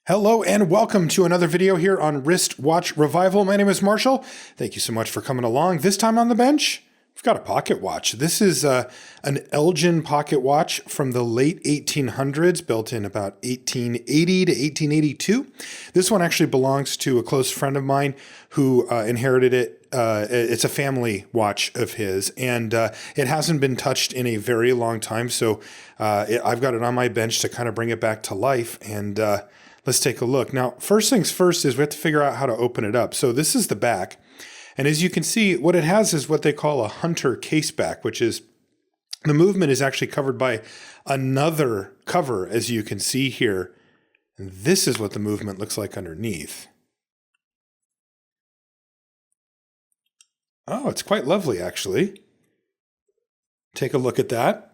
Hello and welcome to another video here on Wristwatch Revival. My name is Marshall. Thank you so much for coming along. This time on the bench, we've got a pocket watch. This is an Elgin pocket watch from the late 1800s, built in about 1880 to 1882. This one actually belongs to a close friend of mine who inherited it. It's a family watch of his, and it hasn't been touched in a very long time. So I've got it on my bench to kind of bring it back to life. And let's take a look. Now, first things first is we have to figure out how to open it up. So this is the back. And as you can see, what it has is what they call a hunter case back, which is the movement is actually covered by another cover, as you can see here. And this is what the movement looks like underneath. Oh, it's quite lovely, actually. Take a look at that.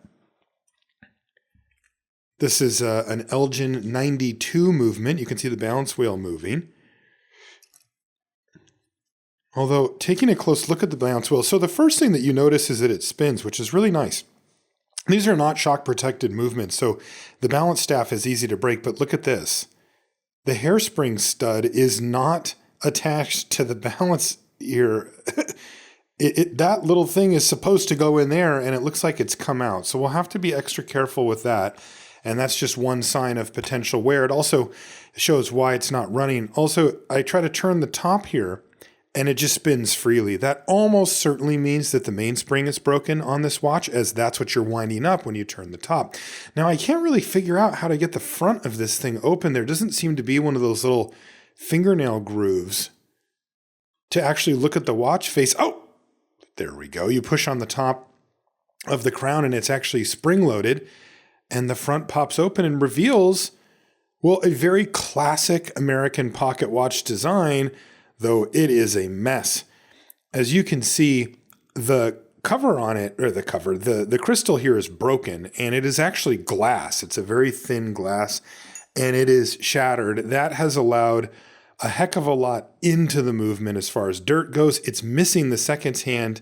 This is an Elgin 92 movement. You can see the balance wheel moving. Although, taking a close look at the balance wheel, so the first thing that you notice is that it spins, which is really nice. These are not shock protected movements, so the balance staff is easy to break, but look at this. The hairspring stud is not attached to the balance ear. That little thing is supposed to go in there, and it looks like it's come out. So we'll have to be extra careful with that. And that's just one sign of potential wear. It also shows why it's not running. Also, I try to turn the top here, and it just spins freely. That almost certainly means that the mainspring is broken on this watch, as that's what you're winding up when you turn the top. Now, I can't really figure out how to get the front of this thing open. There doesn't seem to be one of those little fingernail grooves to actually look at the watch face. Oh, there we go. You push on the top of the crown, and it's actually spring-loaded. And the front pops open and reveals, well, a very classic American pocket watch design, though it is a mess. As you can see, the cover on it, or the crystal here is broken, and it is actually glass. It's a very thin glass, and it is shattered. That has allowed a heck of a lot into the movement as far as dirt goes. It's missing the seconds hand,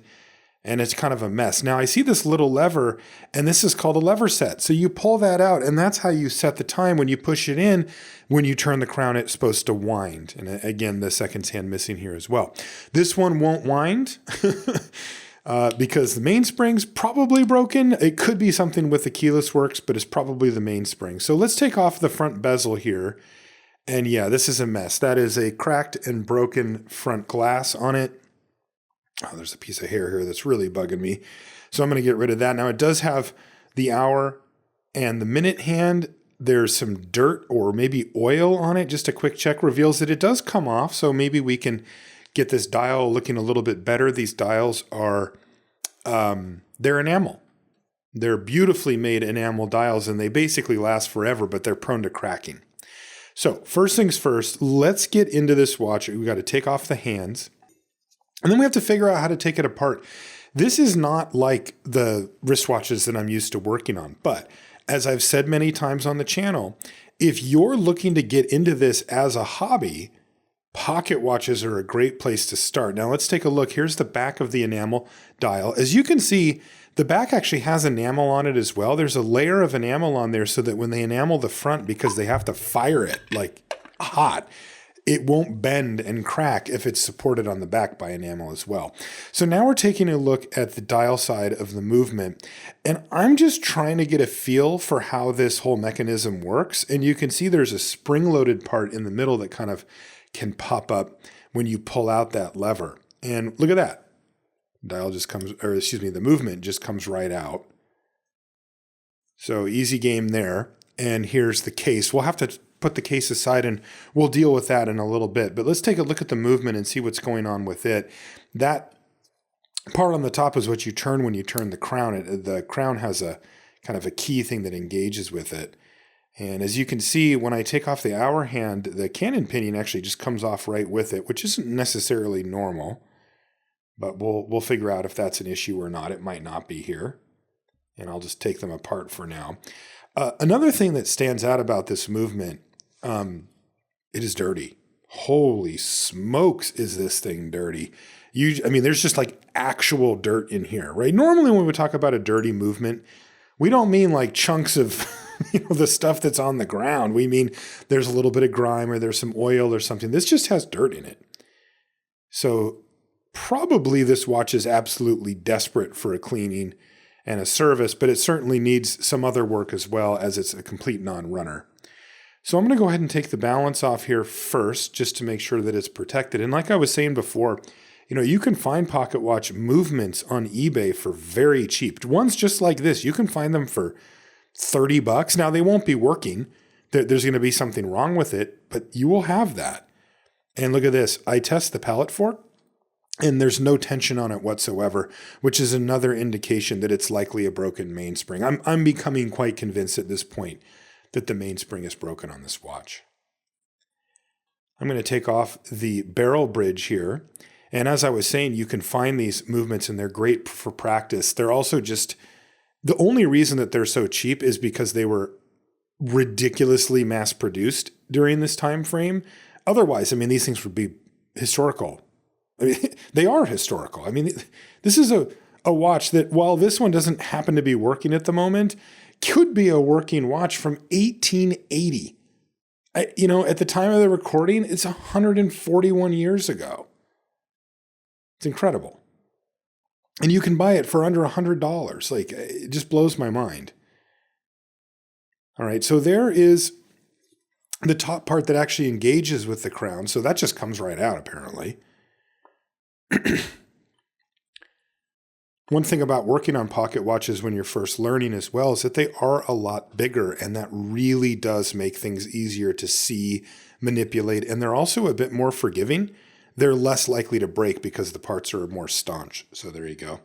and it's kind of a mess. Now I see this little lever, and this is called a lever set. So you pull that out, and that's how you set the time. When you push it in, when you turn the crown, it's supposed to wind. And again, the seconds hand missing here as well. This one won't wind because the mainspring's probably broken. It could be something with the keyless works, but it's probably the mainspring. So let's take off the front bezel here. And yeah, this is a mess. That is a cracked and broken front glass on it. Oh, there's a piece of hair here that's really bugging me. So I'm going to get rid of that. Now it does have the hour and the minute hand. There's some dirt or maybe oil on it. Just a quick check reveals that it does come off. So maybe we can get this dial looking a little bit better. These dials are, they're enamel. They're beautifully made enamel dials, and they basically last forever, but they're prone to cracking. So first things first, let's get into this watch. We've got to take off the hands. And then we have to figure out how to take it apart. This is not like the wristwatches that I'm used to working on. But as I've said many times on the channel, if you're looking to get into this as a hobby, pocket watches are a great place to start. Now let's take a look. Here's the back of the enamel dial. As you can see, the back actually has enamel on it as well. There's a layer of enamel on there so that when they enamel the front, because they have to fire it like hot, it won't bend and crack if it's supported on the back by enamel as well. So now we're taking a look at the dial side of the movement, and I'm just trying to get a feel for how this whole mechanism works. And you can see there's a spring-loaded part in the middle that kind of can pop up when you pull out that lever. And look at that. Dial just comes, or excuse me, the movement just comes right out. So easy game there. And here's the case. We'll have to put the case aside and we'll deal with that in a little bit. But let's take a look at the movement and see what's going on with it. That part on the top is what you turn when you turn the crown. The crown has a kind of a key thing that engages with it. And as you can see, when I take off the hour hand, the cannon pinion actually just comes off right with it, which isn't necessarily normal. But we'll figure out if that's an issue or not. It might not be here. And I'll just take them apart for now. Another thing that stands out about this movement, it is dirty. Holy smokes, is this thing dirty. There's just like actual dirt in here, right? Normally when we talk about a dirty movement, we don't mean like chunks of the stuff that's on the ground. We mean there's a little bit of grime or there's some oil or something. This just has dirt in it. So probably this watch is absolutely desperate for a cleaning and a service, but it certainly needs some other work as well, as it's a complete non-runner. So I'm going to go ahead and take the balance off here first, just to make sure that it's protected. And like I was saying before, you can find pocket watch movements on eBay for very cheap. Ones just like this, you can find them for $30. Now they won't be working. There's going to be something wrong with it, but you will have that. And look at this. I test the pallet fork, and there's no tension on it whatsoever, which is another indication that it's likely a broken mainspring. I'm becoming quite convinced at this point that the mainspring is broken on this watch. I'm going to take off the barrel bridge here. And as I was saying, you can find these movements and they're great for practice. They're also just, the only reason that they're so cheap is because they were ridiculously mass produced during this time frame. Otherwise, these things would be historical. They are historical. This is a watch that, while this one doesn't happen to be working at the moment, could be a working watch from 1880. At the time of the recording, it's 141 years ago. It's incredible. And you can buy it for under $100. It just blows my mind. All right, so there is the top part that actually engages with the crown. So that just comes right out, apparently. One thing about working on pocket watches when you're first learning as well is that they are a lot bigger, and that really does make things easier to see, manipulate, and they're also a bit more forgiving. They're less likely to break because the parts are more staunch. So there you go.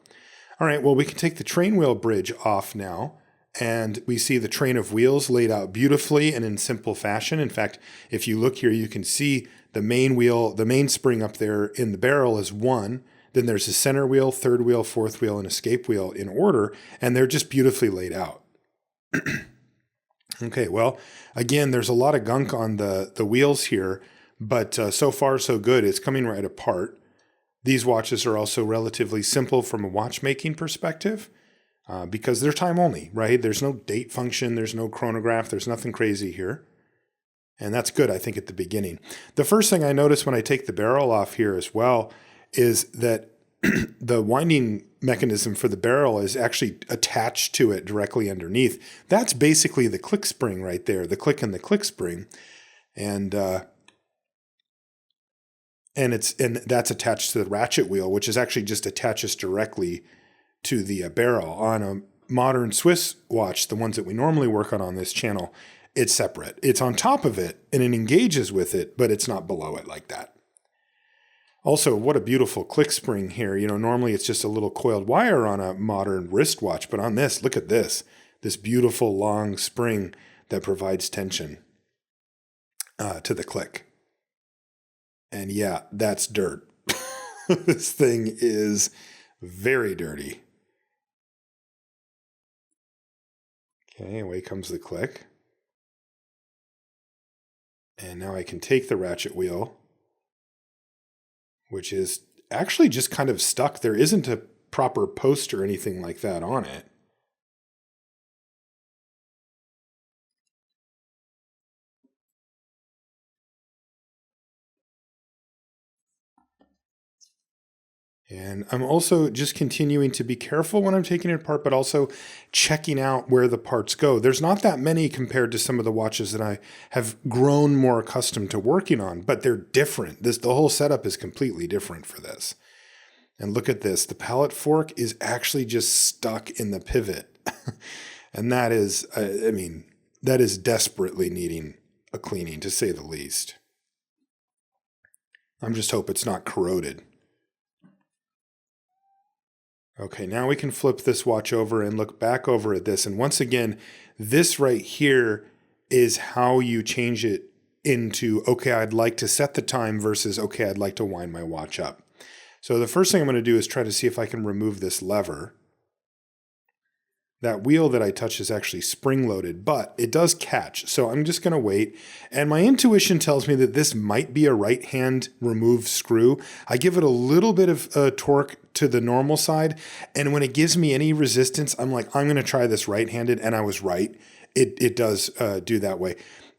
All right, well, we can take the train wheel bridge off now, and we see the train of wheels laid out beautifully and in simple fashion. In fact, if you look here, you can see the main wheel, the mainspring up there in the barrel is one. Then there's a center wheel, third wheel, fourth wheel, and escape wheel in order, and they're just beautifully laid out. Okay, well, again, there's a lot of gunk on the wheels here, but so far so good. It's coming right apart. These watches are also relatively simple from a watchmaking perspective because they're time only, right? There's no date function, there's no chronograph, there's nothing crazy here. And that's good, I think, at the beginning. The first thing I notice when I take the barrel off here as well is that the winding mechanism for the barrel is actually attached to it directly underneath. That's basically the click spring right there, the click and the click spring. And that's attached to the ratchet wheel, which is actually just attaches directly to the barrel. On a modern Swiss watch, the ones that we normally work on this channel, it's separate. It's on top of it and it engages with it, but it's not below it like that. Also, what a beautiful click spring here. Normally it's just a little coiled wire on a modern wristwatch, but on this, look at this beautiful long spring that provides tension to the click. And yeah, that's dirt. This thing is very dirty. Okay, away comes the click. And now I can take the ratchet wheel, which is actually just kind of stuck. There isn't a proper post or anything like that on it. And I'm also just continuing to be careful when I'm taking it apart, but also checking out where the parts go. There's not that many compared to some of the watches that I have grown more accustomed to working on, but they're different. The whole setup is completely different for this. And look at this. The pallet fork is actually just stuck in the pivot. And that is, that is desperately needing a cleaning, to say the least. I'm just hope it's not corroded. Okay, now we can flip this watch over and look back over at this. And once again, this right here is how you change it into, okay, I'd like to set the time versus, okay, I'd like to wind my watch up. So the first thing I'm going to do is try to see if I can remove this lever. That wheel that I touched is actually spring-loaded, but it does catch. So I'm just going to wait. And my intuition tells me that this might be a right-hand remove screw. I give it a little bit of torque to the normal side. And when it gives me any resistance, I'm like, I'm going to try this right-handed. And I was right. it does do that way.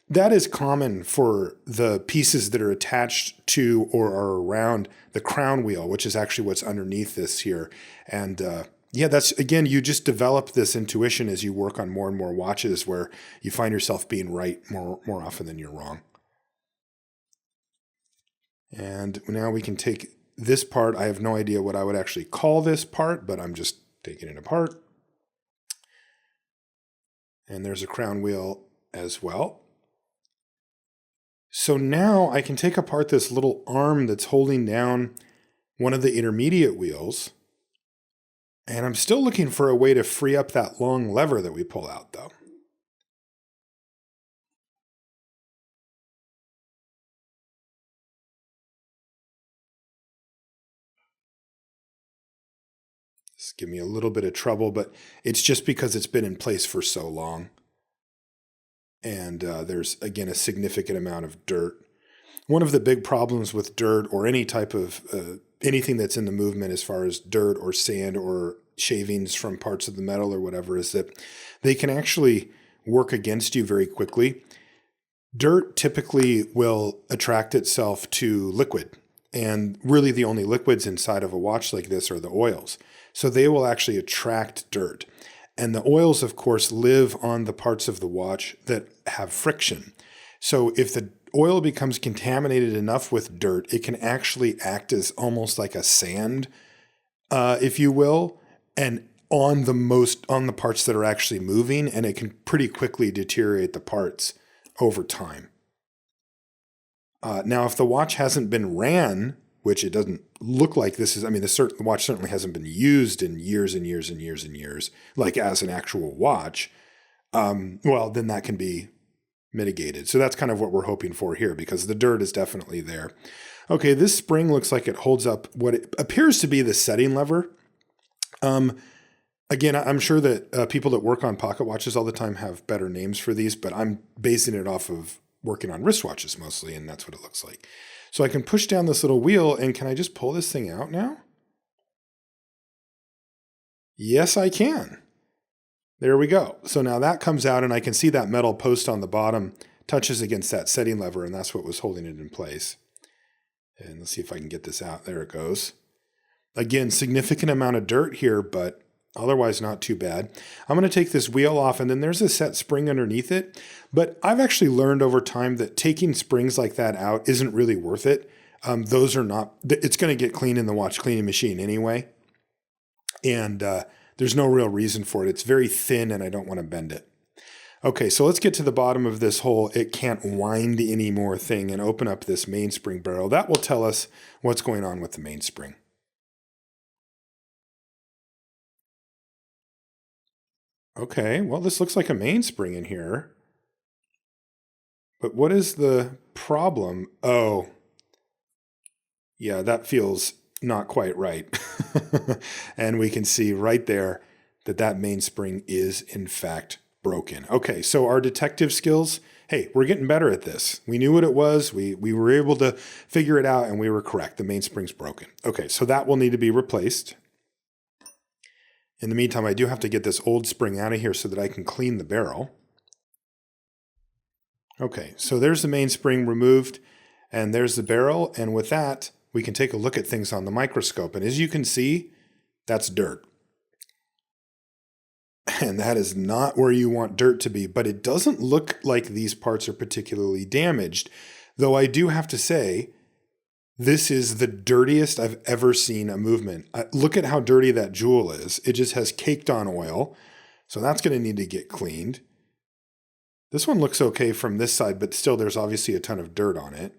That is common for the pieces that are attached to or are around the crown wheel, which is actually what's underneath this here. And yeah, that's, again, you just develop this intuition as you work on more and more watches where you find yourself being right more often than you're wrong. And now we can take this part. I have no idea what I would actually call this part, but I'm just taking it apart. And there's a crown wheel as well. So now I can take apart this little arm that's holding down one of the intermediate wheels. And I'm still looking for a way to free up that long lever that we pull out, though. This give me a little bit of trouble, but it's just because it's been in place for so long. And there's, again, a significant amount of dirt. One of the big problems with dirt or any type of anything that's in the movement as far as dirt or sand or shavings from parts of the metal or whatever is that they can actually work against you very quickly. Dirt typically will attract itself to liquid. And really the only liquids inside of a watch like this are the oils. So they will actually attract dirt. And the oils, of course, live on the parts of the watch that have friction. So if the oil becomes contaminated enough with dirt, it can actually act as almost like a sand, if you will, and on the parts that are actually moving, and it can pretty quickly deteriorate the parts over time. Now, if the watch hasn't been ran, which it doesn't look like this is, I mean, the watch certainly hasn't been used in years and years and years and years, like as an actual watch, well, then that can be mitigated. So that's kind of what we're hoping for here, because the dirt is definitely there. Okay, this spring looks like it holds up what it appears to be the setting lever. Again, I'm sure that people that work on pocket watches all the time have better names for these, but I'm basing it off of working on wristwatches mostly, and that's what it looks like. So I can push down this little wheel, and can I just pull this thing out now? Yes, I can. There we go. So now that comes out, and I can see that metal post on the bottom touches against that setting lever, and that's what was holding it in place. And let's see if I can get this out. There it goes. Again, significant amount of dirt here, but otherwise not too bad. I'm going to take this wheel off, and then there's a set spring underneath it. But I've actually learned over time that taking springs like that out isn't really worth it. Those are not, it's going to get clean in the watch cleaning machine anyway. And there's no real reason for it. It's very thin, and I don't want to bend it. Okay, so let's get to the bottom of this whole it can't wind anymore thing and open up this mainspring barrel. That will tell us what's going on with the mainspring. Okay, well, this looks like a mainspring in here. But what is the problem? Oh, yeah, that feels not quite right. And we can see right there that that mainspring is, in fact, broken. Okay, so our detective skills, hey, we're getting better at this. We knew what it was. We were able to figure it out, and we were correct. The mainspring's broken. Okay, so that will need to be replaced. In the meantime, I do have to get this old spring out of here so that I can clean the barrel. Okay, so there's the mainspring removed, and there's the barrel, and with that, we can take a look at things on the microscope. And as you can see, that's dirt. And that is not where you want dirt to be, but it doesn't look like these parts are particularly damaged, though I do have to say, this is the dirtiest I've ever seen a movement. Look at how dirty that jewel is. It just has caked on oil. So that's going to need to get cleaned. This one looks okay from this side, but still there's obviously a ton of dirt on it.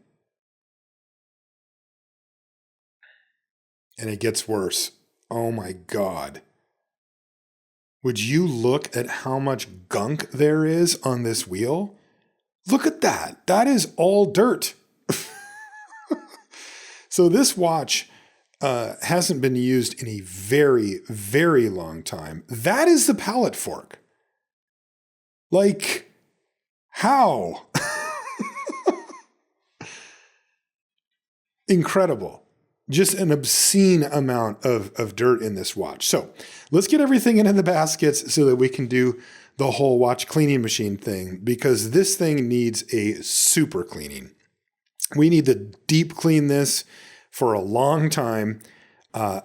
And it gets worse. Oh my God. Would you look at how much gunk there is on this wheel? Look at that. That is all dirt. So this watch hasn't been used in a very, very long time. That is the pallet fork. Like, how? Incredible. Just an obscene amount of dirt in this watch. So let's get everything into the baskets so that we can do the whole watch cleaning machine thing, because this thing needs a super cleaning. We need to deep clean this for a long time. I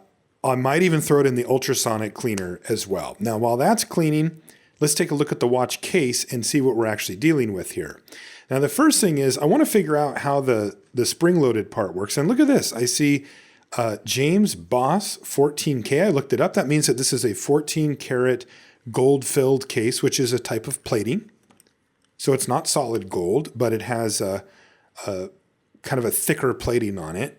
might even throw it in the ultrasonic cleaner as well. Now, while that's cleaning, let's take a look at the watch case and see what we're actually dealing with here. Now, the first thing is I want to figure out how the spring-loaded part works. And look at this. I see James Boss 14K. I looked it up. That means that this is a 14-karat gold-filled case, which is a type of plating. So it's not solid gold, but it has a kind of a thicker plating on it.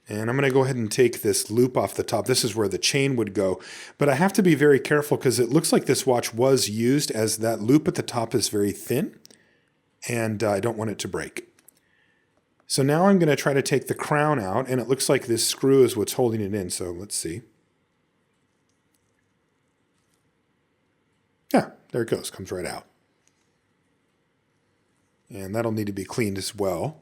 And I'm going to go ahead and take this loop off the top. This is where the chain would go. But I have to be very careful because it looks like this watch was used, as that loop at the top is very thin. And I don't want it to break. So now I'm going to try to take the crown out. And it looks like this screw is what's holding it in. So let's see. Yeah, there it goes. Comes right out. And that'll need to be cleaned as well.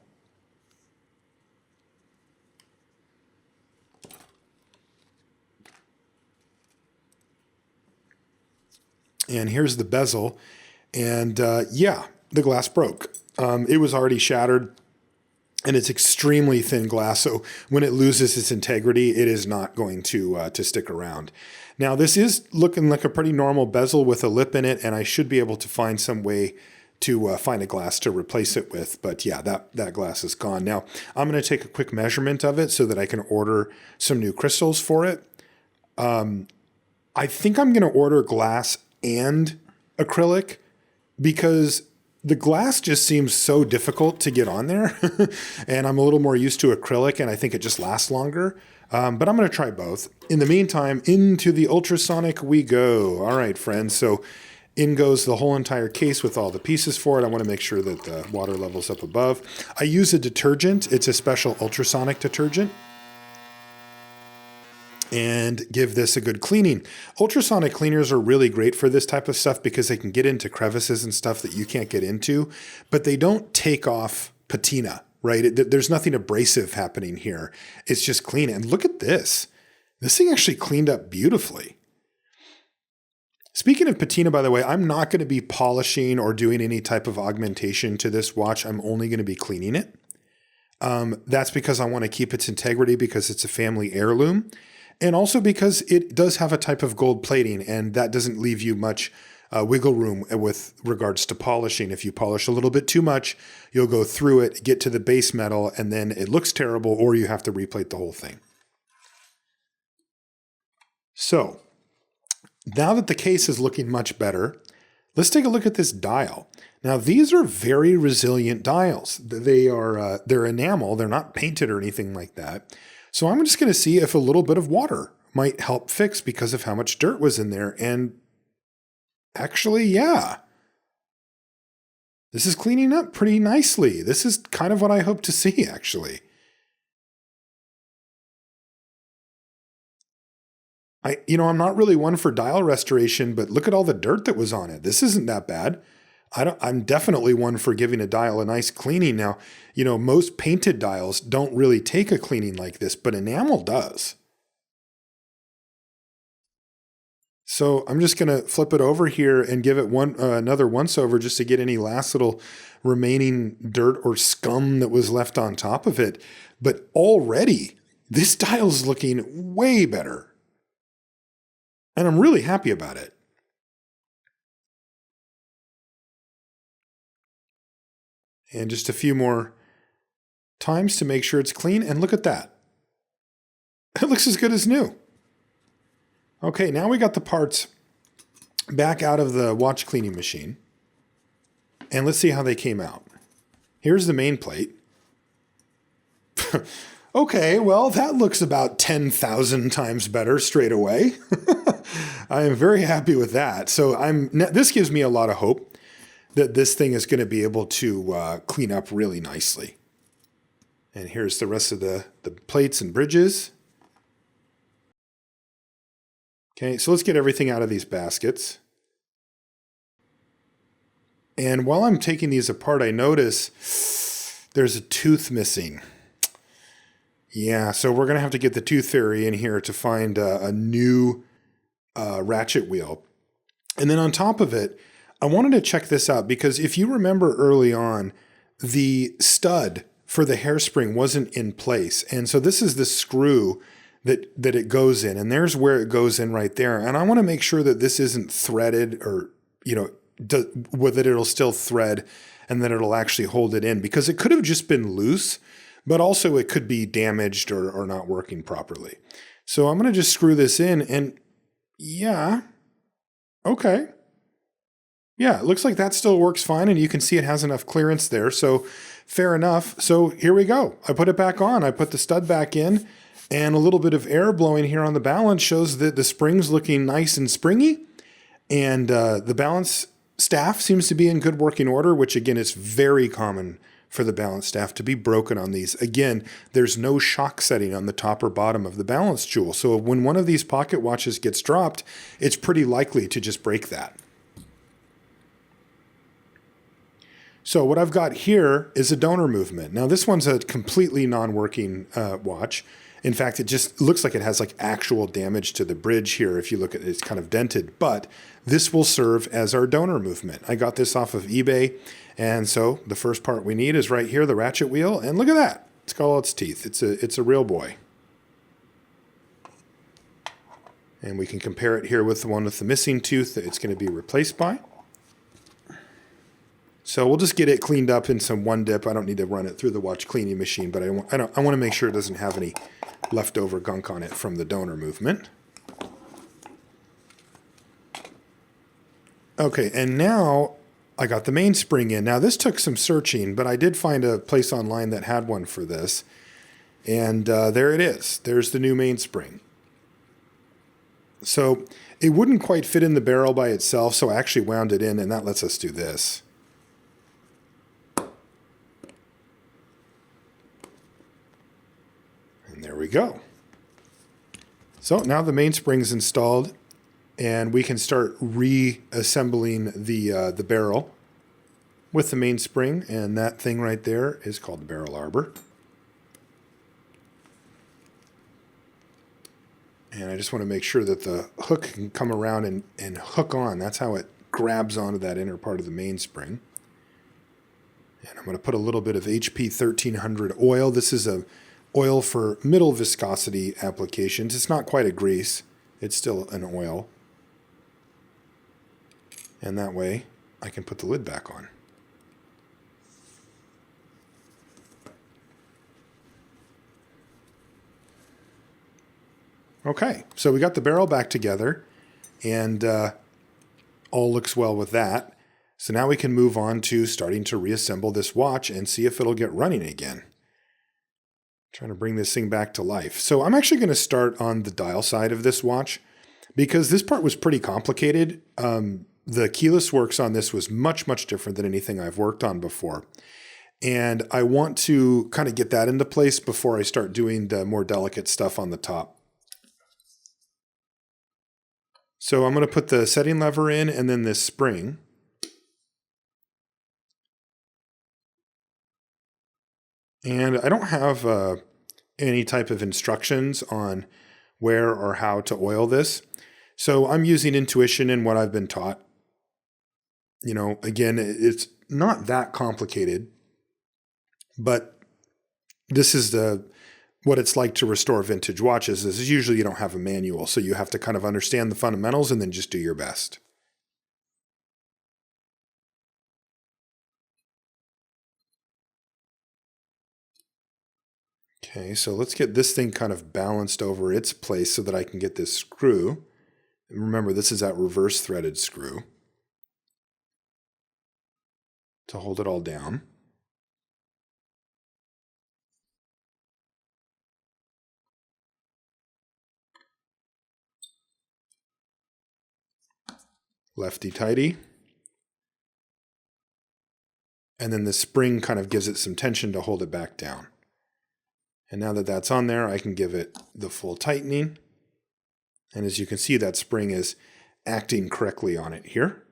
And here's the bezel. And yeah, the glass broke. It was already shattered. And it's extremely thin glass. So when it loses its integrity, it is not going to stick around. Now, this is looking like a pretty normal bezel with a lip in it. And I should be able to find some way to find a glass to replace it with. But yeah, that glass is gone. Now, I'm going to take a quick measurement of it so that I can order some new crystals for it. I think I'm going to order glass and acrylic because the glass just seems so difficult to get on there. And I'm a little more used to acrylic and I think it just lasts longer. But I'm going to try both. In the meantime, into the ultrasonic we go. All right, friends. So in goes the whole entire case with all the pieces for it. I want to make sure that the water level's up above. I use a detergent. It's a special ultrasonic detergent. And give this a good cleaning. Ultrasonic cleaners are really great for this type of stuff because they can get into crevices and stuff that you can't get into, but they don't take off patina, right? There's nothing abrasive happening here. It's just clean. And look at this. This thing actually cleaned up beautifully. Speaking of patina, by the way, I'm not going to be polishing or doing any type of augmentation to this watch. I'm only going to be cleaning it. That's because I want to keep its integrity because it's a family heirloom. And also because it does have a type of gold plating and that doesn't leave you much wiggle room with regards to polishing. If you polish a little bit too much, you'll go through it, get to the base metal, and then it looks terrible or you have to replate the whole thing. So now that the case is looking much better, let's take a look at this dial. Now these are very resilient dials. They're enamel, they're not painted or anything like that. So I'm just going to see if a little bit of water might help fix because of how much dirt was in there. And actually, yeah, this is cleaning up pretty nicely. This is kind of what I hope to see, actually. I'm not really one for dial restoration, but look at all the dirt that was on it. This isn't that bad. I'm definitely one for giving a dial a nice cleaning. Now, most painted dials don't really take a cleaning like this, but enamel does. So I'm just going to flip it over here and give it another once over just to get any last little remaining dirt or scum that was left on top of it. But already, this dial's looking way better. And I'm really happy about it. And just a few more times to make sure it's clean. And look at that. It looks as good as new. Okay, now we got the parts back out of the watch cleaning machine. And let's see how they came out. Here's the main plate. Okay, well, that looks about 10,000 times better straight away. I am very happy with that. So this gives me a lot of hope that this thing is going to be able to clean up really nicely. And here's the rest of the plates and bridges. Okay, so let's get everything out of these baskets. And while I'm taking these apart, I notice there's a tooth missing. Yeah, so we're going to have to get the tooth fairy in here to find a new ratchet wheel. And then on top of it, I wanted to check this out because if you remember early on, the stud for the hairspring wasn't in place. And so this is the screw that it goes in. And there's where it goes in right there. And I want to make sure that this isn't threaded or, that it'll still thread and that it'll actually hold it in, because it could have just been loose, but also it could be damaged or not working properly. So I'm going to just screw this in and yeah. Okay. Yeah, it looks like that still works fine, and you can see it has enough clearance there, so fair enough. So here we go. I put it back on. I put the stud back in, and a little bit of air blowing here on the balance shows that the spring's looking nice and springy, and the balance staff seems to be in good working order, which again is very common for the balance staff to be broken on these. Again, there's no shock setting on the top or bottom of the balance jewel, so when one of these pocket watches gets dropped, it's pretty likely to just break that. So what I've got here is a donor movement. Now this one's a completely non-working watch. In fact, it just looks like it has like actual damage to the bridge here. If you look at it, it's kind of dented, but this will serve as our donor movement. I got this off of eBay. And so the first part we need is right here, the ratchet wheel. And look at that. It's got all its teeth. It's a real boy. And we can compare it here with the one with the missing tooth that it's going to be replaced by. So we'll just get it cleaned up in some one dip. I don't need to run it through the watch cleaning machine, but I want to make sure it doesn't have any leftover gunk on it from the donor movement. Okay, and now I got the mainspring in. Now this took some searching, but I did find a place online that had one for this. And there it is. There's the new mainspring. So it wouldn't quite fit in the barrel by itself, so I actually wound it in, and that lets us do this. And there we go. So now the mainspring's installed, and we can start reassembling the barrel with the mainspring, and that thing right there is called the barrel arbor. And I just want to make sure that the hook can come around and hook on. That's how it grabs onto that inner part of the mainspring. And I'm going to put a little bit of HP 1300 oil. This is a oil for middle viscosity applications. It's not quite a grease. It's still an oil. And that way I can put the lid back on. Okay, so we got the barrel back together, and all looks well with that. So now we can move on to starting to reassemble this watch and see if it'll get running again. Trying to bring this thing back to life. So I'm actually going to start on the dial side of this watch because this part was pretty complicated. The keyless works on this was much, much different than anything I've worked on before. And I want to kind of get that into place before I start doing the more delicate stuff on the top. So I'm going to put the setting lever in and then this spring. And I don't have any type of instructions on where or how to oil this. So I'm using intuition and what I've been taught. You know, again, it's not that complicated, but this is what it's like to restore vintage watches. Is usually you don't have a manual, so you have to kind of understand the fundamentals and then just do your best. Okay, so let's get this thing kind of balanced over its place so that I can get this screw. And remember, this is that reverse threaded screw to hold it all down. Lefty-tighty. And then the spring kind of gives it some tension to hold it back down. And now that that's on there, I can give it the full tightening. And as you can see, that spring is acting correctly on it here.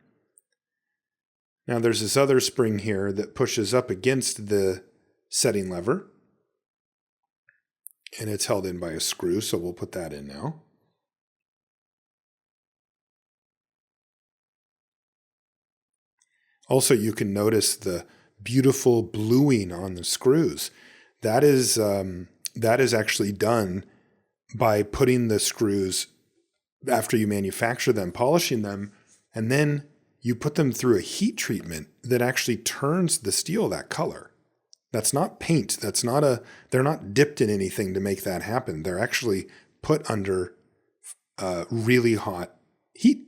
Now there's this other spring here that pushes up against the setting lever. And it's held in by a screw, so we'll put that in now. Also, you can notice the beautiful bluing on the screws. That is actually done by putting the screws, after you manufacture them, polishing them, and then you put them through a heat treatment that actually turns the steel that color. That's not paint. They're not dipped in anything to make that happen. They're actually put under really hot heat,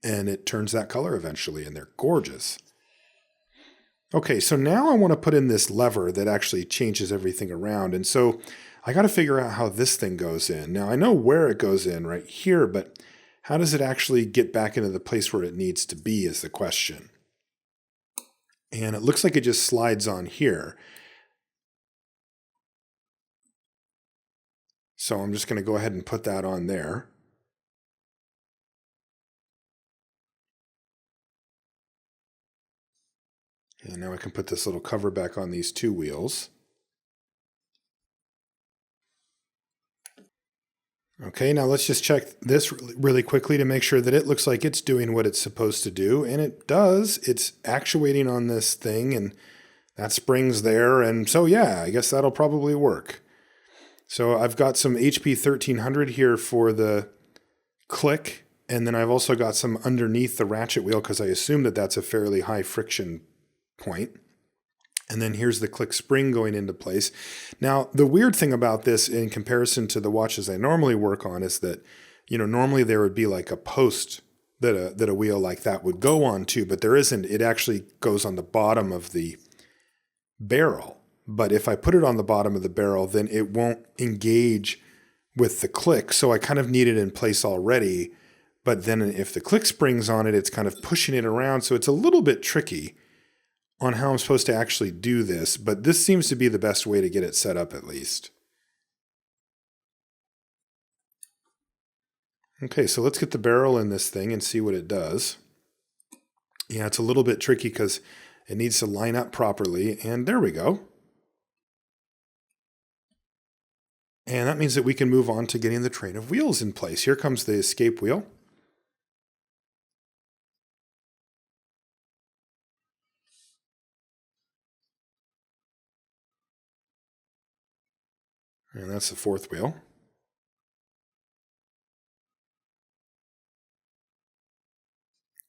and it turns that color eventually, and they're gorgeous. Okay, so now I want to put in this lever that actually changes everything around. And so I got to figure out how this thing goes in. Now I know where it goes in right here, but how does it actually get back into the place where it needs to be is the question. And it looks like it just slides on here. So I'm just going to go ahead and put that on there. And now I can put this little cover back on these two wheels. Okay, now let's just check this really quickly to make sure that it looks like it's doing what it's supposed to do. And it does. It's actuating on this thing, and that spring's there. And so, yeah, I guess that'll probably work. So I've got some HP 1300 here for the click. And then I've also got some underneath the ratchet wheel because I assume that that's a fairly high friction point. And then here's the click spring going into place. Now, the weird thing about this in comparison to the watches I normally work on is that, normally there would be like a post that a wheel like that would go on to, but there isn't. It actually goes on the bottom of the barrel. But if I put it on the bottom of the barrel, then it won't engage with the click. So I kind of need it in place already. But then if the click spring's on it, it's kind of pushing it around. So it's a little bit tricky on how I'm supposed to actually do this, but this seems to be the best way to get it set up at least. Okay, so let's get the barrel in this thing and see what it does. Yeah, it's a little bit tricky because it needs to line up properly, and there we go. And that means that we can move on to getting the train of wheels in place. Here comes the escape wheel. And that's the fourth wheel.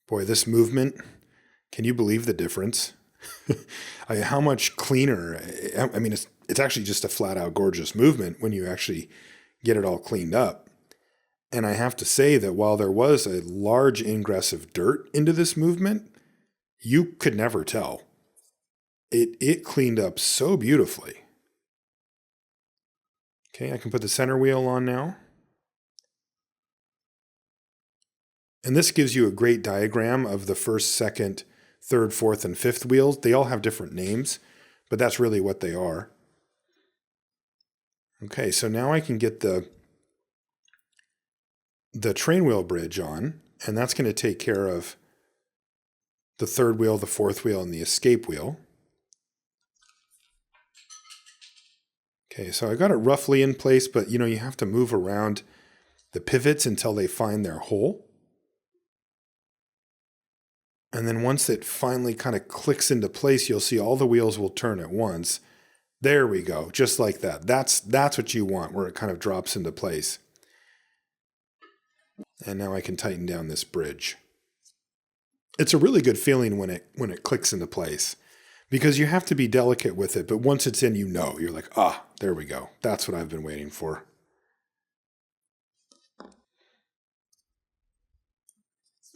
Boy, this movement, can you believe the difference? How much cleaner? I mean, it's actually just a flat out gorgeous movement when you actually get it all cleaned up. And I have to say that while there was a large ingress of dirt into this movement, you could never tell. It cleaned up so beautifully. Okay, I can put the center wheel on now. And this gives you a great diagram of the first, second, third, fourth, and fifth wheels. They all have different names, but that's really what they are. Okay, so now I can get the train wheel bridge on, and that's going to take care of the third wheel, the fourth wheel, and the escape wheel. Okay, so I got it roughly in place, but you have to move around the pivots until they find their hole. And then once it finally kind of clicks into place, you'll see all the wheels will turn at once. There we go, just like that. That's what you want, where it kind of drops into place. And now I can tighten down this bridge. It's a really good feeling when it clicks into place, because you have to be delicate with it, but once it's in, you're like, there we go. That's what I've been waiting for.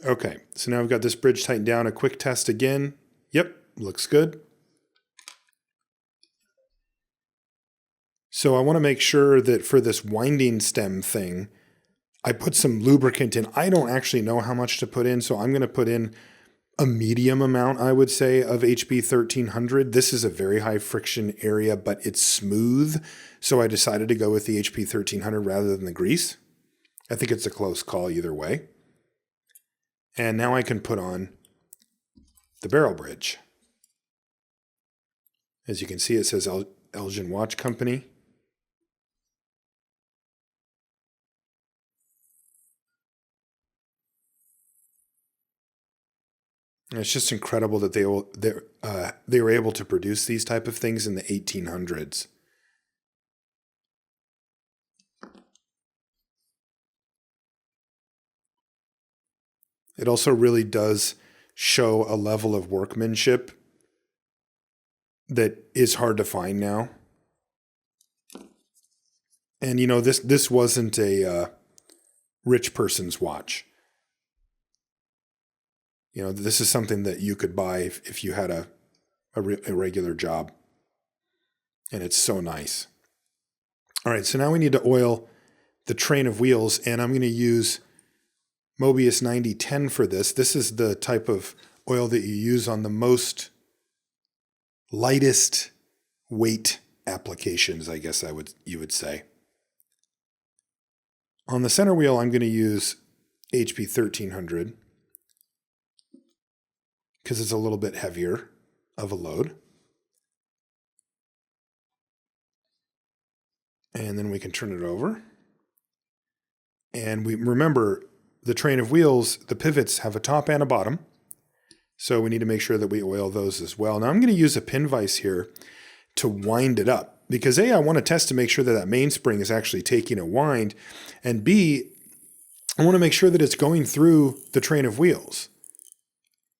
Okay, so now I've got this bridge tightened down. A quick test again. Yep, looks good. So I want to make sure that for this winding stem thing, I put some lubricant in. I don't actually know how much to put in, so I'm going to put in a medium amount, I would say, of HB 1300. This is a very high friction area, but it's smooth, so I decided to go with the HB 1300 rather than the grease. I think it's a close call either way. And now I can put on the barrel bridge. As you can see, it says Elgin Watch Company. And it's just incredible that they were able to produce these type of things in the 1800s. It also really does show a level of workmanship that is hard to find now. And you know, this wasn't a rich person's watch. You know, this is something that you could buy if you had a regular job. And it's so nice. All right, so now we need to oil the train of wheels, and I'm going to use Mobius 9010 for this. This is the type of oil that you use on the most lightest weight applications, I guess you would say. On the center wheel, I'm going to use HP 1300 because it's a little bit heavier of a load. And then we can turn it over. And we remember the train of wheels, the pivots have a top and a bottom. So we need to make sure that we oil those as well. Now I'm going to use a pin vise here to wind it up because A, I want to test to make sure that mainspring is actually taking a wind, and B, I want to make sure that it's going through the train of wheels.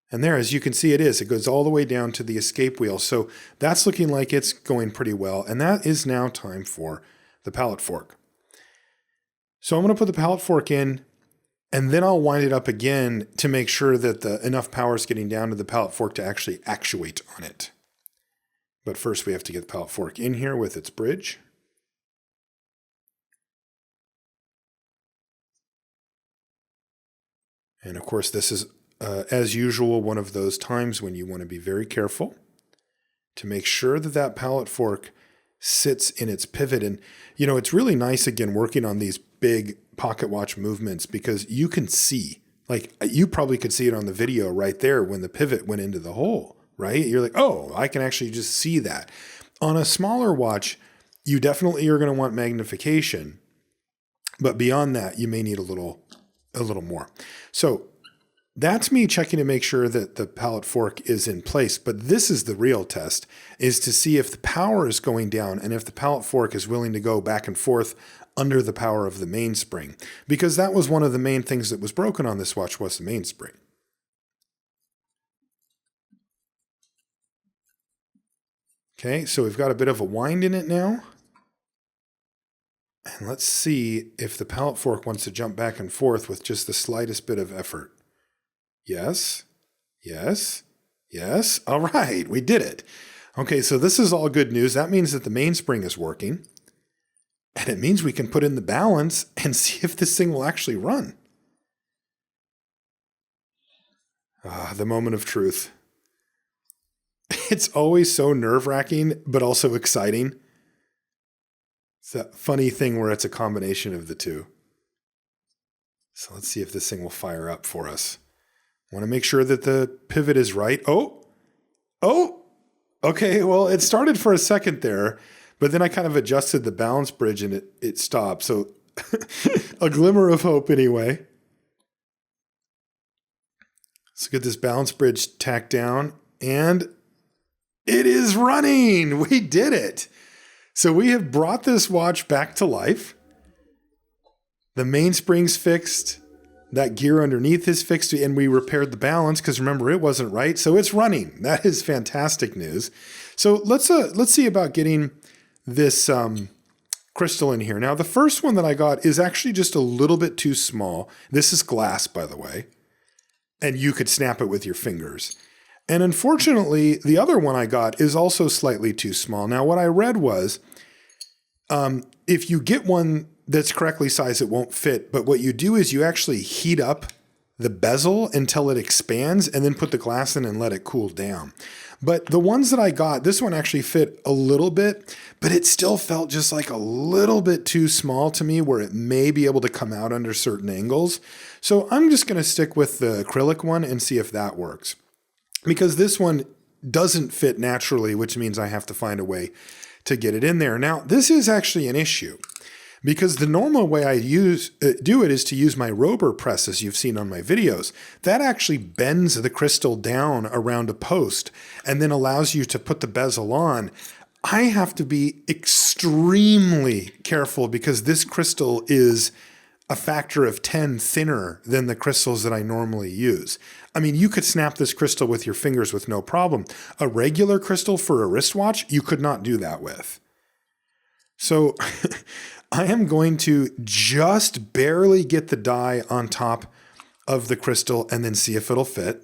And there, as you can see, it is. It goes all the way down to the escape wheel. So that's looking like it's going pretty well. And that is now time for the pallet fork. So I'm going to put the pallet fork in, and then I'll wind it up again to make sure that enough power is getting down to the pallet fork to actually actuate on it. But first we have to get the pallet fork in here with its bridge. And of course this is, as usual, one of those times when you want to be very careful to make sure that that pallet fork sits in its pivot. And, you know, it's really nice, again, working on these big pocket watch movements because you can see, like you probably could see it on the video right there when the pivot went into the hole, right? You're like, oh, I can actually just see that. On a smaller watch, you definitely are going to want magnification, but beyond that, you may need a little more. So that's me checking to make sure that the pallet fork is in place. But this is the real test, is to see if the power is going down and if the pallet fork is willing to go back and forth under the power of the mainspring. Because that was one of the main things that was broken on this watch, was the mainspring. Okay, so we've got a bit of a wind in it now. And let's see if the pallet fork wants to jump back and forth with just the slightest bit of effort. Yes, yes, yes. All right, we did it. Okay, so this is all good news. That means that the mainspring is working. And it means we can put in the balance and see if this thing will actually run. The moment of truth. It's always so nerve-wracking, but also exciting. It's that funny thing where it's a combination of the two. So let's see if this thing will fire up for us. Want to make sure that the pivot is right. Oh, okay. Well, it started for a second there, but then I kind of adjusted the balance bridge and it stopped. So a glimmer of hope anyway. Let's get this balance bridge tacked down, and it is running. We did it. So we have brought this watch back to life. The mainspring's fixed. That gear underneath is fixed, and we repaired the balance because remember, it wasn't right. So it's running. That is fantastic news. So let's see about getting this crystal in here. Now, the first one that I got is actually just a little bit too small. This is glass, by the way, and you could snap it with your fingers. And unfortunately, the other one I got is also slightly too small. Now, what I read was if you get one that's correctly sized, it won't fit. But what you do is you actually heat up the bezel until it expands and then put the glass in and let it cool down. But the ones that I got, this one actually fit a little bit, but it still felt just like a little bit too small to me where it may be able to come out under certain angles. So I'm just going to stick with the acrylic one and see if that works. Because this one doesn't fit naturally, which means I have to find a way to get it in there. Now, this is actually an issue Because the normal way I do it is to use my Rober press, as you've seen on my videos. That actually bends the crystal down around a post and then allows you to put the bezel on. I have to be extremely careful because this crystal is a factor of 10 thinner than the crystals that I normally use. I mean, you could snap this crystal with your fingers with no problem. A regular crystal for a wristwatch, you could not do that with. So I am going to just barely get the die on top of the crystal and then see if it'll fit.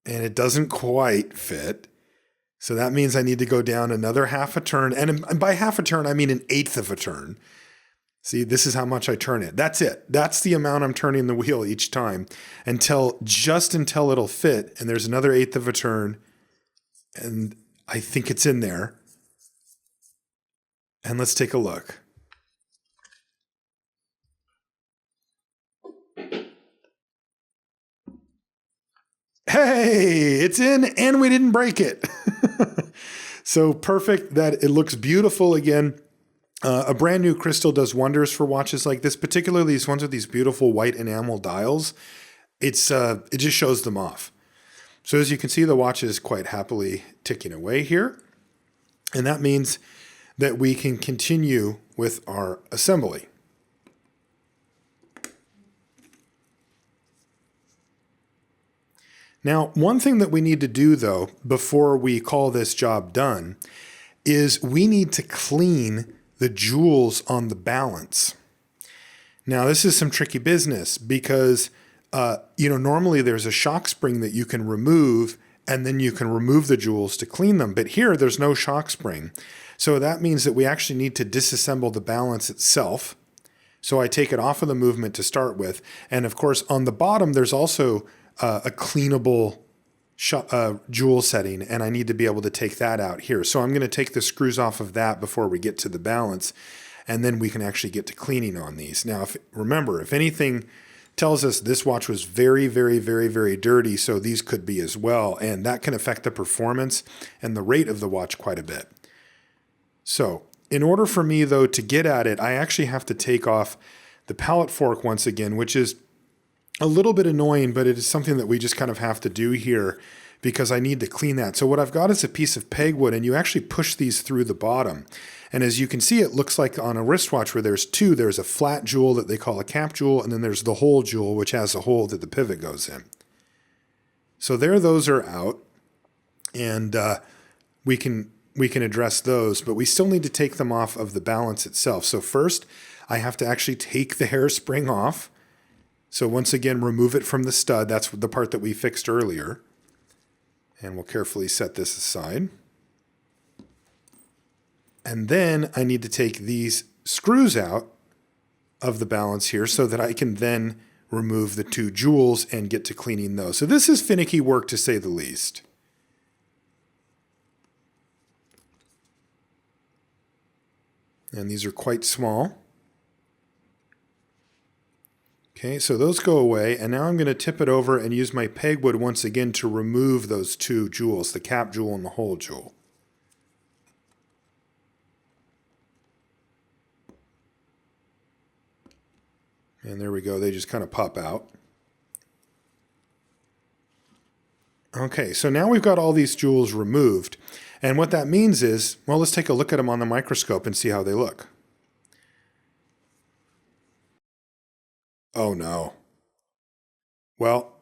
And it doesn't quite fit. So that means I need to go down another half a turn. And by half a turn, I mean 1/8 of a turn. See, this is how much I turn it. That's it. That's the amount I'm turning the wheel each time until it'll fit. And there's another 1/8 of a turn. And I think it's in there. And let's take a look. Hey, it's in and we didn't break it. So perfect that it looks beautiful again. A brand new crystal does wonders for watches like this, particularly these ones with these beautiful white enamel dials. It just shows them off. So as you can see, the watch is quite happily ticking away here. And that means that we can continue with our assembly. Now, one thing that we need to do though, before we call this job done, is we need to clean the jewels on the balance. Now, this is some tricky business because, normally there's a shock spring that you can remove and then you can remove the jewels to clean them. But here there's no shock spring. So that means that we actually need to disassemble the balance itself. So I take it off of the movement to start with. And of course, on the bottom, there's also a cleanable jewel setting, and I need to be able to take that out here. So I'm going to take the screws off of that before we get to the balance, and then we can actually get to cleaning on these. Now, remember, if anything tells us this watch was very, very, very, very dirty, so these could be as well, and that can affect the performance and the rate of the watch quite a bit. So in order for me, though, to get at it, I actually have to take off the pallet fork once again, which is a little bit annoying, but it is something that we just kind of have to do here because I need to clean that. So what I've got is a piece of pegwood, and you actually push these through the bottom. And as you can see, it looks like on a wristwatch where there's two. There's a flat jewel that they call a cap jewel, and then there's the hole jewel, which has a hole that the pivot goes in. So there, those are out, and we can address those, but we still need to take them off of the balance itself. So first, I have to actually take the hairspring off. So once again, remove it from the stud. That's the part that we fixed earlier. And we'll carefully set this aside. And then I need to take these screws out of the balance here so that I can then remove the two jewels and get to cleaning those. So this is finicky work, to say the least. And these are quite small. Okay, so those go away, and now I'm going to tip it over and use my pegwood once again to remove those two jewels, the cap jewel and the hole jewel. And there we go, they just kind of pop out. Okay, so now we've got all these jewels removed, and what that means is, well, let's take a look at them on the microscope and see how they look. Oh no. Well,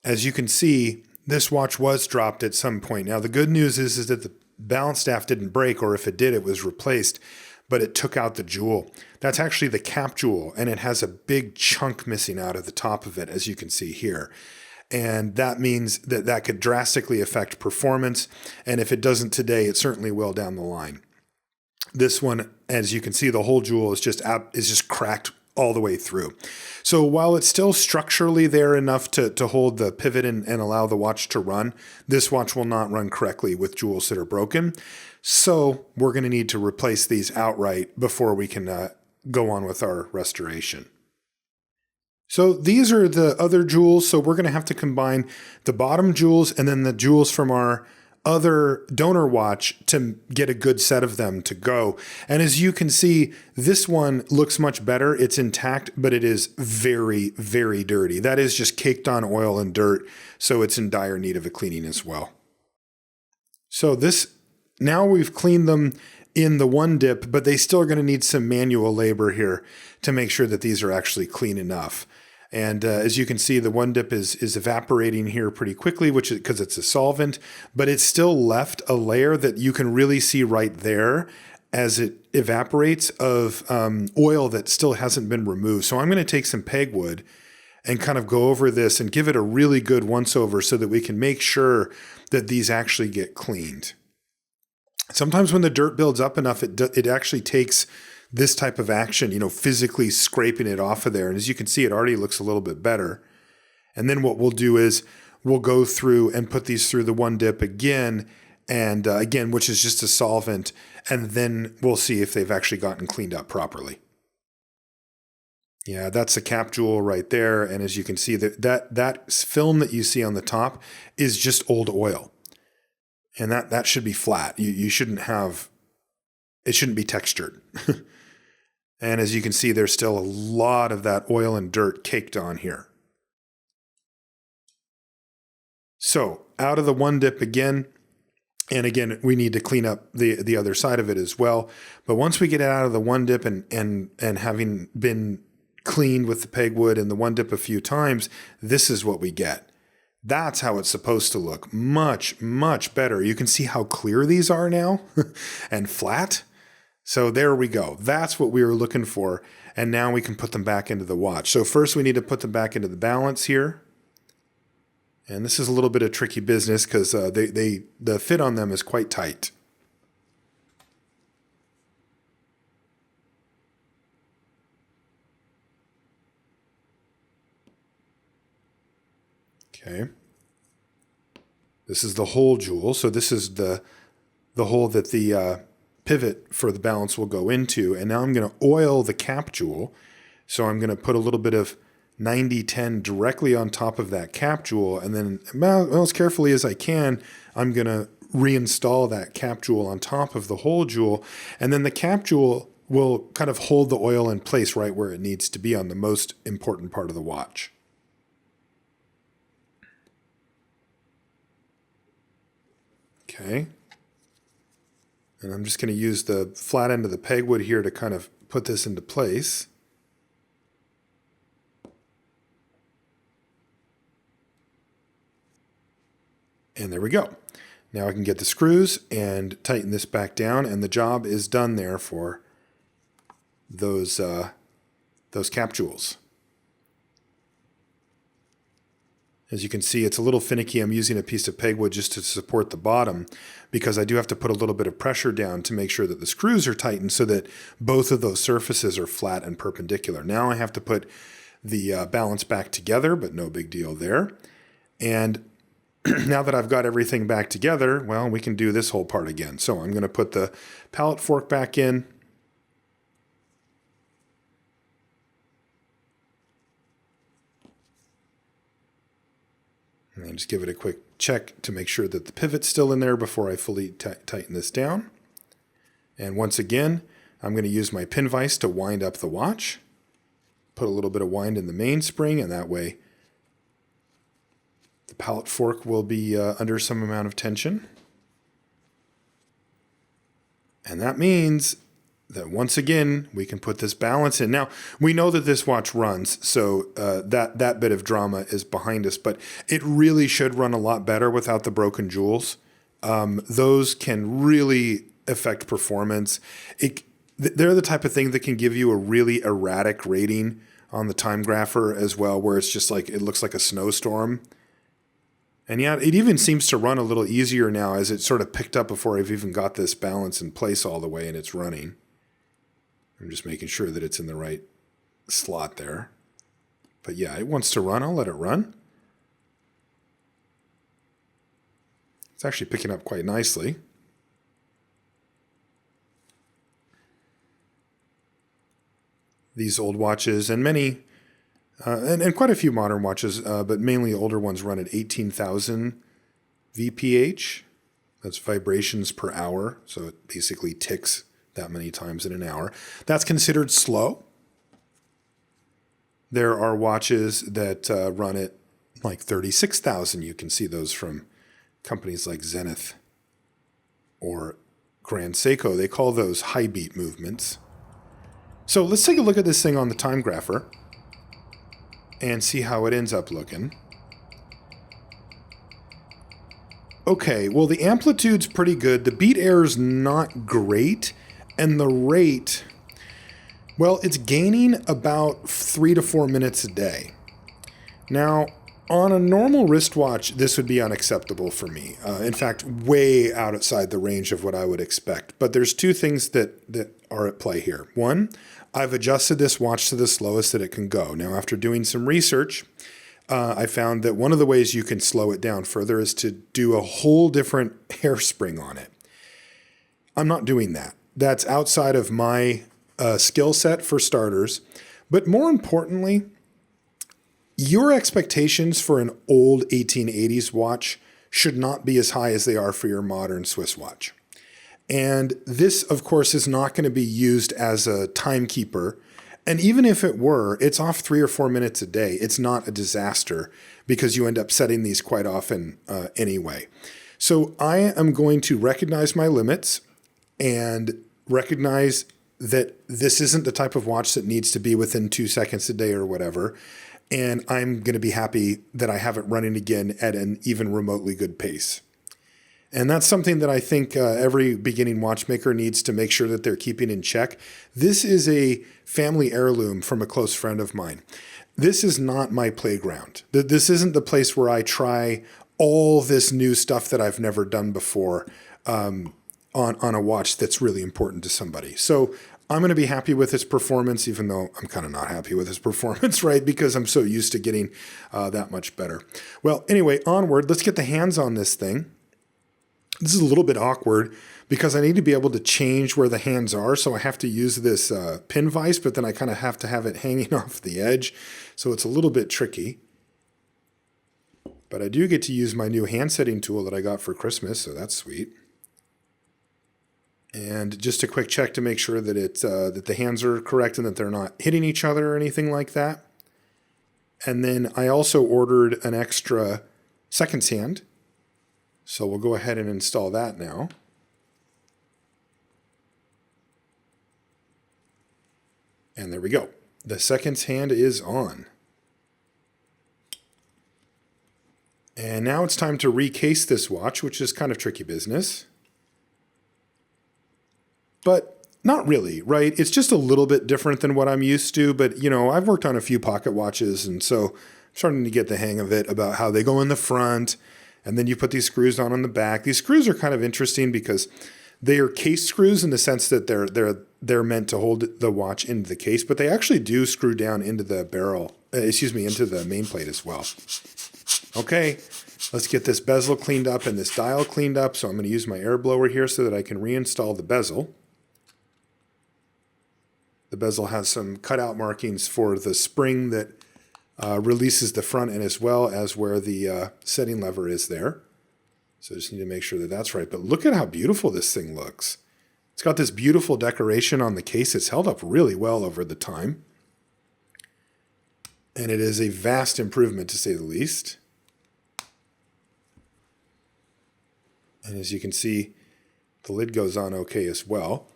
as you can see, this watch was dropped at some point. Now, the good news is that the balance staff didn't break, or if it did, it was replaced, but it took out the jewel. That's actually the cap jewel, and it has a big chunk missing out of the top of it, as you can see here. And that means that that could drastically affect performance, and if it doesn't today, it certainly will down the line. This one, as you can see, the whole jewel is just cracked all the way through. So while it's still structurally there enough to hold the pivot and allow the watch to run, this watch will not run correctly with jewels that are broken. So we're going to need to replace these outright before we can go on with our restoration. So these are the other jewels. So we're going to have to combine the bottom jewels and then the jewels from our other donor watch to get a good set of them to go. And as you can see, this one looks much better. It's intact, but it is very, very dirty. That is just caked on oil and dirt. So it's in dire need of a cleaning as well. So now we've cleaned them in the one dip, but they still are going to need some manual labor here to make sure that these are actually clean enough. And as you can see, the one dip is evaporating here pretty quickly, which is because it's a solvent, but it's still left a layer that you can really see right there as it evaporates of oil that still hasn't been removed. So I'm going to take some pegwood and kind of go over this and give it a really good once over so that we can make sure that these actually get cleaned. Sometimes when the dirt builds up enough, it actually takes this type of action, physically scraping it off of there. And as you can see, it already looks a little bit better. And then what we'll do is we'll go through and put these through the one dip again, and again, which is just a solvent. And then we'll see if they've actually gotten cleaned up properly. Yeah, that's the cap jewel right there. And as you can see, that film that you see on the top is just old oil. And that should be flat. You shouldn't have, it shouldn't be textured. And as you can see, there's still a lot of that oil and dirt caked on here. So out of the one dip again, and again, we need to clean up the other side of it as well. But once we get it out of the one dip and having been cleaned with the pegwood and the one dip a few times, this is what we get. That's how it's supposed to look. Much, much better. You can see how clear these are now and flat. So there we go. That's what we were looking for. And now we can put them back into the watch. So first we need to put them back into the balance here. And this is a little bit of tricky business because the fit on them is quite tight. Okay. This is the hole jewel. So this is the hole that the pivot for the balance will go into. And now I'm going to oil the cap jewel. So I'm going to put a little bit of 90-10 directly on top of that cap jewel. And then as carefully as I can, I'm going to reinstall that cap jewel on top of the hole jewel. And then the cap jewel will kind of hold the oil in place right where it needs to be on the most important part of the watch. Okay. And I'm just going to use the flat end of the pegwood here to kind of put this into place. And there we go. Now I can get the screws and tighten this back down, and the job is done there for those cap jewels. As you can see, it's a little finicky. I'm using a piece of pegwood just to support the bottom because I do have to put a little bit of pressure down to make sure that the screws are tightened so that both of those surfaces are flat and perpendicular. Now I have to put the balance back together, but no big deal there. And now that I've got everything back together, well, we can do this whole part again. So I'm going to put the pallet fork back in. And then just give it a quick check to make sure that the pivot's still in there before I fully tighten this down. And once again, I'm going to use my pin vise to wind up the watch. Put a little bit of wind in the mainspring, and that way the pallet fork will be under some amount of tension. And that means that once again, we can put this balance in. Now, we know that this watch runs, so that bit of drama is behind us, but it really should run a lot better without the broken jewels. Those can really affect performance. They're the type of thing that can give you a really erratic rating on the time grapher as well, where it's just like, it looks like a snowstorm. And yeah, it even seems to run a little easier now as it sort of picked up before I've even got this balance in place all the way and it's running. I'm just making sure that it's in the right slot there. But yeah, it wants to run. I'll let it run. It's actually picking up quite nicely. These old watches and many, and quite a few modern watches, but mainly older ones run at 18,000 VPH. That's vibrations per hour. So it basically ticks that many times in an hour. That's considered slow. There are watches that run at like 36,000. You can see those from companies like Zenith or Grand Seiko. They call those high beat movements. So let's take a look at this thing on the time grapher and see how it ends up looking. Okay, well, the amplitude's pretty good. The beat error's not great. And the rate, well, it's gaining about 3 to 4 minutes a day. Now, on a normal wristwatch, this would be unacceptable for me. In fact, way outside the range of what I would expect. But there's two things that are at play here. One, I've adjusted this watch to the slowest that it can go. Now, after doing some research, I found that one of the ways you can slow it down further is to do a whole different hairspring on it. I'm not doing that. That's outside of my skill set for starters. But more importantly, your expectations for an old 1880s watch should not be as high as they are for your modern Swiss watch. And this, of course, is not going to be used as a timekeeper. And even if it were, it's off 3 or 4 minutes a day. It's not a disaster because you end up setting these quite often anyway. So I am going to recognize my limits and recognize that this isn't the type of watch that needs to be within 2 seconds a day or whatever. And I'm going to be happy that I have it running again at an even remotely good pace. And that's something that I think every beginning watchmaker needs to make sure that they're keeping in check. This is a family heirloom from a close friend of mine. This is not my playground. This isn't the place where I try all this new stuff that I've never done before on a watch that's really important to somebody. So I'm going to be happy with its performance, even though I'm kind of not happy with its performance, right? Because I'm so used to getting that much better. Well, anyway, onward. Let's get the hands on this thing. This is a little bit awkward because I need to be able to change where the hands are. So I have to use this pin vise, but then I kind of have to have it hanging off the edge. So it's a little bit tricky. But I do get to use my new hand setting tool that I got for Christmas, so that's sweet. And just a quick check to make sure that that the hands are correct and that they're not hitting each other or anything like that. And then I also ordered an extra seconds hand. So we'll go ahead and install that now. And there we go. The seconds hand is on. And now it's time to recase this watch, which is kind of tricky business. But not really, right? It's just a little bit different than what I'm used to. But, you know, I've worked on a few pocket watches, and so I'm starting to get the hang of it about how they go in the front. And then you put these screws on the back. These screws are kind of interesting because they are case screws in the sense that they're meant to hold the watch into the case, but they actually do screw down into the barrel, into the main plate as well. Okay, let's get this bezel cleaned up and this dial cleaned up. So I'm going to use my air blower here so that I can reinstall the bezel. The bezel has some cutout markings for the spring that releases the front end as well as where the setting lever is there. So just need to make sure that that's right. But look at how beautiful this thing looks. It's got this beautiful decoration on the case. It's held up really well over the time. And it is a vast improvement to say the least. And as you can see, the lid goes on okay as well.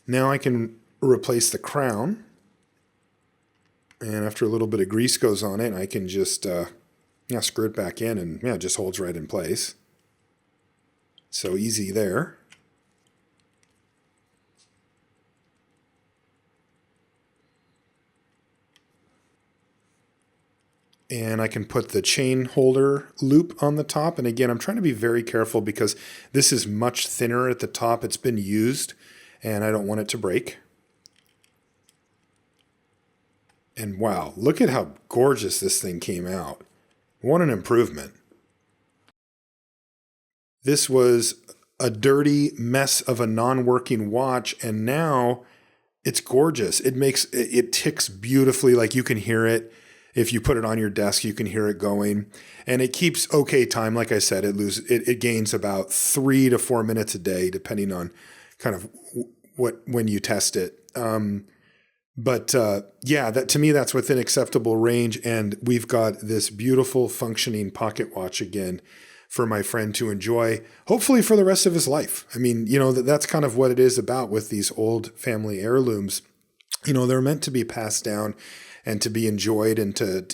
Now I can replace the crown. And after a little bit of grease goes on it, I can just screw it back in and it just holds right in place. So easy there. And I can put the chain holder loop on the top. And again, I'm trying to be very careful because this is much thinner at the top. It's been used and I don't want it to break. And wow, look at how gorgeous this thing came out. What an improvement. This was a dirty mess of a non-working watch, and now it's gorgeous. It ticks beautifully, like you can hear it. If you put it on your desk, you can hear it going, and it keeps okay time. Like I said, it gains about 3 to 4 minutes a day, depending on kind of when you test it. Yeah, that to me, that's within acceptable range. And we've got this beautiful functioning pocket watch again for my friend to enjoy, hopefully for the rest of his life. I mean, that's kind of what it is about with these old family heirlooms. They're meant to be passed down and to be enjoyed, and to,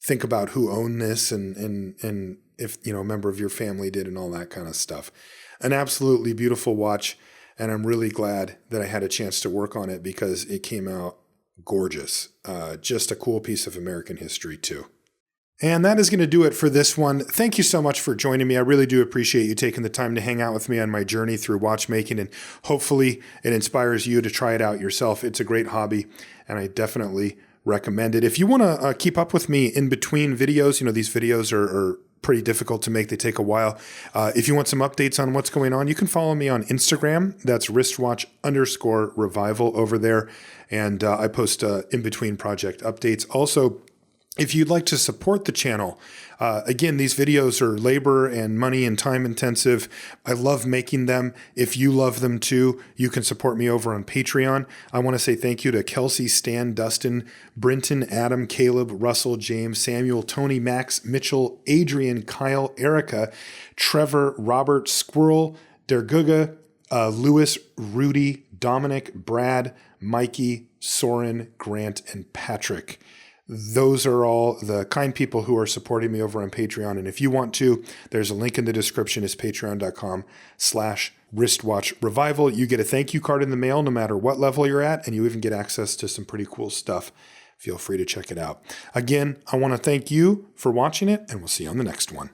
think about who owned this and if, a member of your family did, and all that kind of stuff. An absolutely beautiful watch. And I'm really glad that I had a chance to work on it, because it came out gorgeous. Just a cool piece of American history too. And that is going to do it for this one. Thank you so much for joining me. I really do appreciate you taking the time to hang out with me on my journey through watchmaking, and hopefully it inspires you to try it out yourself. It's a great hobby, and I definitely recommend it. If you want to keep up with me in between videos, these videos are pretty difficult to make. They take a while. If you want some updates on what's going on, you can follow me on Instagram. That's wristwatch_revival over there. And I post in-between project updates. Also, if you'd like to support the channel, again, these videos are labor and money and time intensive. I love making them. If you love them too, you can support me over on Patreon. I want to say thank you to Kelsey, Stan, Dustin, Brenton, Adam, Caleb, Russell, James, Samuel, Tony, Max, Mitchell, Adrian, Kyle, Erica, Trevor, Robert, Squirrel, Derguga, Lewis, Rudy, Dominic, Brad, Mikey, Soren, Grant, and Patrick. Those are all the kind people who are supporting me over on Patreon. And if you want to, there's a link in the description. It's patreon.com/wristwatchrevival. You get a thank you card in the mail no matter what level you're at, and you even get access to some pretty cool stuff. Feel free to check it out. Again, I want to thank you for watching it, and we'll see you on the next one.